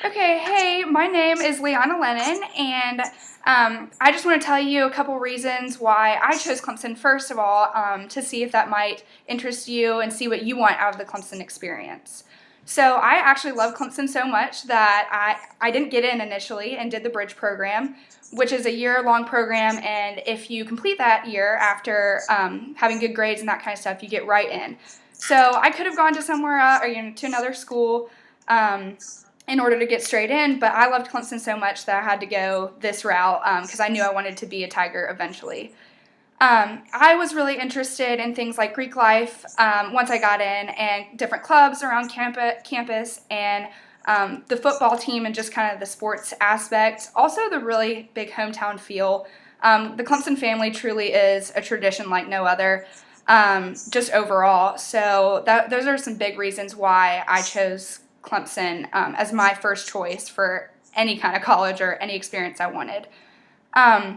Okay, hey, my name is LeAnna Lennon, and I just want to tell you a couple reasons why I chose Clemson, first of all, to see if that might interest you and see what you want out of the Clemson experience. So, I actually love Clemson so much that I didn't get in initially and did the Bridge program, which is a year-long program, and if you complete that year after having good grades and that kind of stuff, you get right in. So, I could have gone to somewhere or to another school. In order to get straight in, but I loved Clemson so much that I had to go this route because I knew I wanted to be a Tiger eventually. I was really interested in things like Greek life once I got in, and different clubs around campus, and the football team, and just kind of the sports aspect. Also, the really big hometown feel. The Clemson family truly is a tradition like no other, just overall. So those are some big reasons why I chose Clemson as my first choice for any kind of college or any experience I wanted. Um,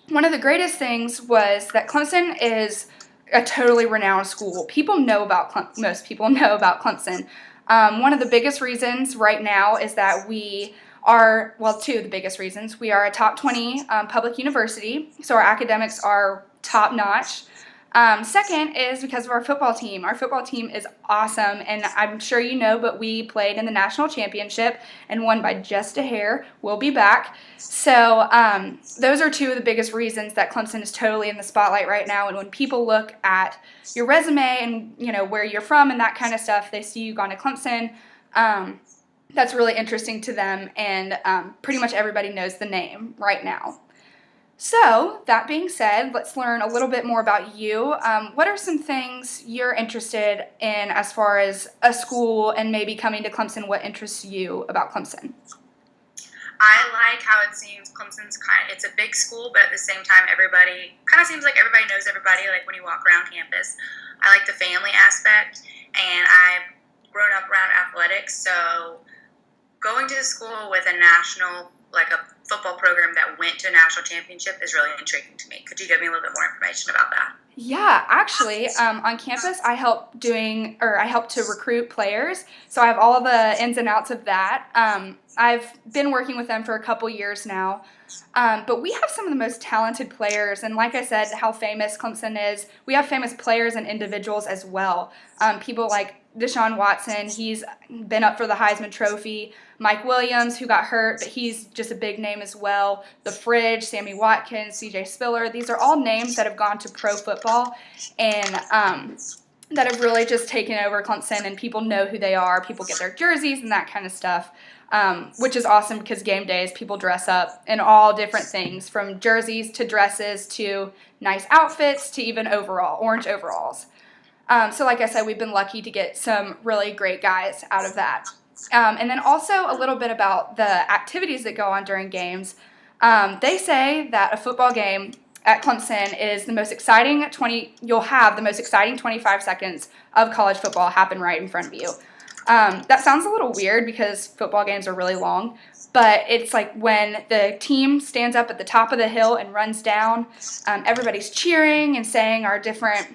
One of the greatest things was that Clemson is a totally renowned school. Most people know about Clemson. One of the biggest reasons right now is that two of the biggest reasons, we are a top 20 public university, so our academics are top notch. Second is because of our football team. Our football team is awesome, and I'm sure you know, but we played in the national championship and won by just a hair. We'll be back. So those are two of the biggest reasons that Clemson is totally in the spotlight right now. And when people look at your resume and where you're from and that kind of stuff, they see you gone to Clemson. That's really interesting to them, and pretty much everybody knows the name right now. So, that being said, let's learn a little bit more about you. What are some things you're interested in as far as a school and maybe coming to Clemson? What interests you about Clemson? I like how it seems it's a big school, but at the same time, everybody kind of seems like everybody knows everybody, like when you walk around campus. I like the family aspect, and I've grown up around athletics, so going to the school with a football program that went to a national championship is really intriguing to me. Could you give me a little bit more information about that? Yeah, actually, on campus, I help to recruit players, so I have all the ins and outs of that. I've been working with them for a couple years now, but we have some of the most talented players, and like I said, how famous Clemson is, we have famous players and individuals as well. People like Deshaun Watson, he's been up for the Heisman Trophy. Mike Williams, who got hurt, but he's just a big name as well. The Fridge, Sammy Watkins, C.J. Spiller. These are all names that have gone to pro football and that have really just taken over Clemson, and people know who they are. People get their jerseys and that kind of stuff, which is awesome because game days, people dress up in all different things, from jerseys to dresses to nice outfits to even orange overalls. So like I said, we've been lucky to get some really great guys out of that. And then also a little bit about the activities that go on during games. They say that a football game at Clemson is you'll have the most exciting 25 seconds of college football happen right in front of you. That sounds a little weird because football games are really long, but it's like when the team stands up at the top of the hill and runs down, everybody's cheering and saying our different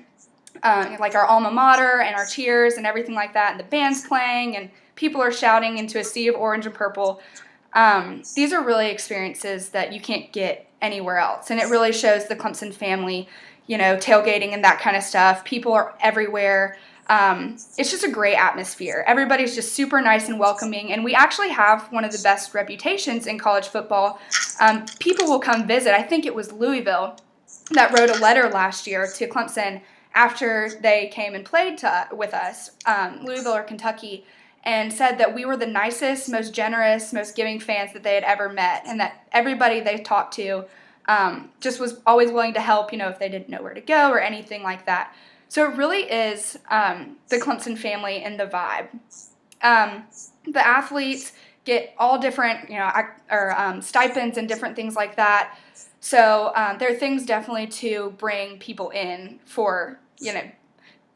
like our alma mater and our cheers and everything like that, and the band's playing and people are shouting into a sea of orange and purple. These are really experiences that you can't get anywhere else, and it really shows the Clemson family, tailgating and that kind of stuff. People are everywhere. It's just a great atmosphere. Everybody's just super nice and welcoming, and we actually have one of the best reputations in college football. People will come visit. I think it was Louisville that wrote a letter last year to Clemson after they came and played with us, Louisville or Kentucky, and said that we were the nicest, most generous, most giving fans that they had ever met, and that everybody they talked to just was always willing to help, if they didn't know where to go or anything like that. So it really is the Clemson family and the vibe. The athletes get all different, stipends and different things like that. So there are things definitely to bring people in for,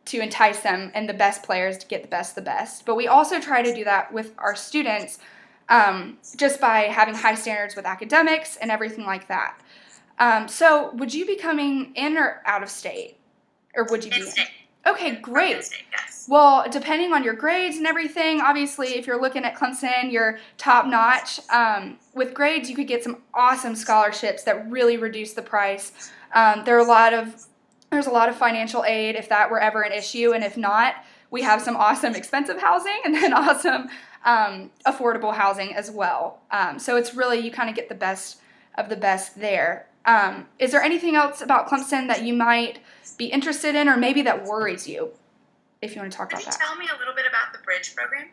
to entice them and the best players to get the best of the best. But we also try to do that with our students just by having high standards with academics and everything like that. So would you be coming in or out of state? Or would you be in? In-state. Okay, from Penn great. State, yes. Well, depending on your grades and everything, obviously, if you're looking at Clemson, you're top notch. With grades, you could get some awesome scholarships that really reduce the price. There are a lot of there's a lot of financial aid if that were ever an issue, and if not, we have some awesome expensive housing and then awesome affordable housing as well. So it's really you kind of get the best of the best there. Is there anything else about Clemson that you might be interested in, or maybe that worries you? If you want to talk Could about you that. tell me a little bit about the bridge program?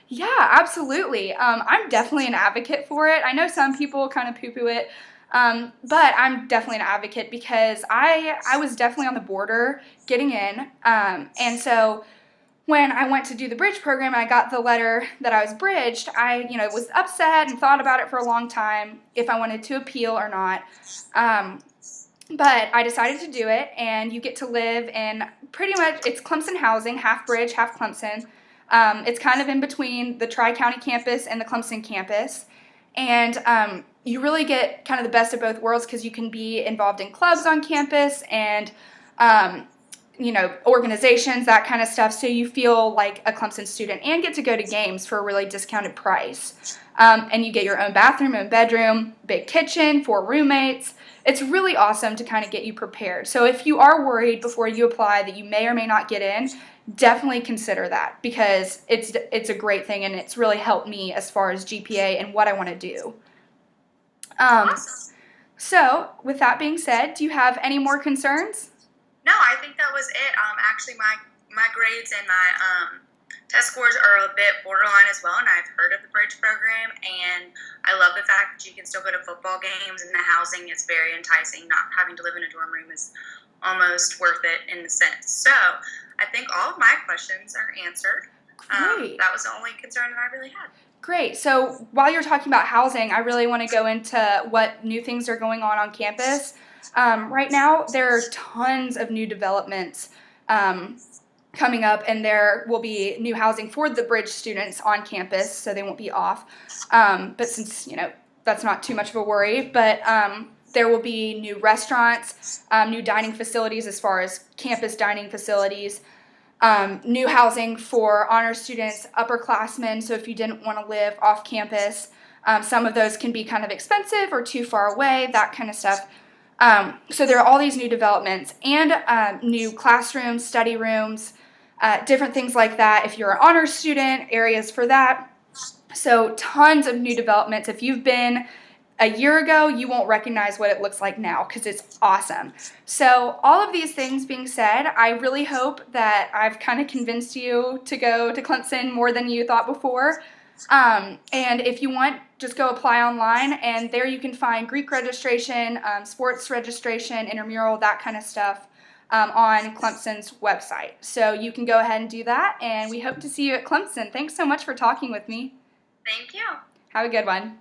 Yeah, absolutely. I'm definitely an advocate for it. I know some people kind of poo-poo it, but I'm definitely an advocate because I was definitely on the border getting in, and so when I went to do the bridge program, I got the letter that I was bridged. I was upset and thought about it for a long time if I wanted to appeal or not. Um, but I decided to do it, and you get to live in pretty much it's Clemson housing, half Bridge, half Clemson. It's kind of in between the Tri-County campus and the Clemson campus, and you really get kind of the best of both worlds because you can be involved in clubs on campus and um, organizations, that kind of stuff. So you feel like a Clemson student and get to go to games for a really discounted price. And you get your own bathroom, own bedroom, big kitchen, 4 roommates. It's really awesome to kind of get you prepared. So if you are worried before you apply that you may or may not get in, definitely consider that because it's a great thing and it's really helped me as far as GPA and what I want to do. Um, Awesome. so with that being said, do you have any more concerns? No, I think that was it. Actually, my grades and my test scores are a bit borderline as well, and I've heard of the bridge program, and I love the fact that you can still go to football games, and the housing is very enticing. Not having to live in a dorm room is almost worth it in a sense. So I think all of my questions are answered. Great. That was the only concern that I really had. Great. So while you're talking about housing, I really want to go into what new things are going on campus. Right now, there are tons of new developments coming up, and there will be new housing for the Bridge students on campus, so they won't be off. But since, that's not too much of a worry, but there will be new restaurants, new dining facilities as far as campus dining facilities. New housing for honor students, upperclassmen, so if you didn't want to live off campus, some of those can be kind of expensive or too far away, that kind of stuff. So there are all these new developments and new classrooms, study rooms, different things like that. If you're an honor student, areas for that. So tons of new developments. If you've been a year ago, you won't recognize what it looks like now because it's awesome. So all of these things being said, I really hope that I've kind of convinced you to go to Clemson more than you thought before. And if you want, just go apply online, and there you can find Greek registration, sports registration, intramural, that kind of stuff on Clemson's website. So you can go ahead and do that, and we hope to see you at Clemson. Thanks so much for talking with me. Thank you. Have a good one.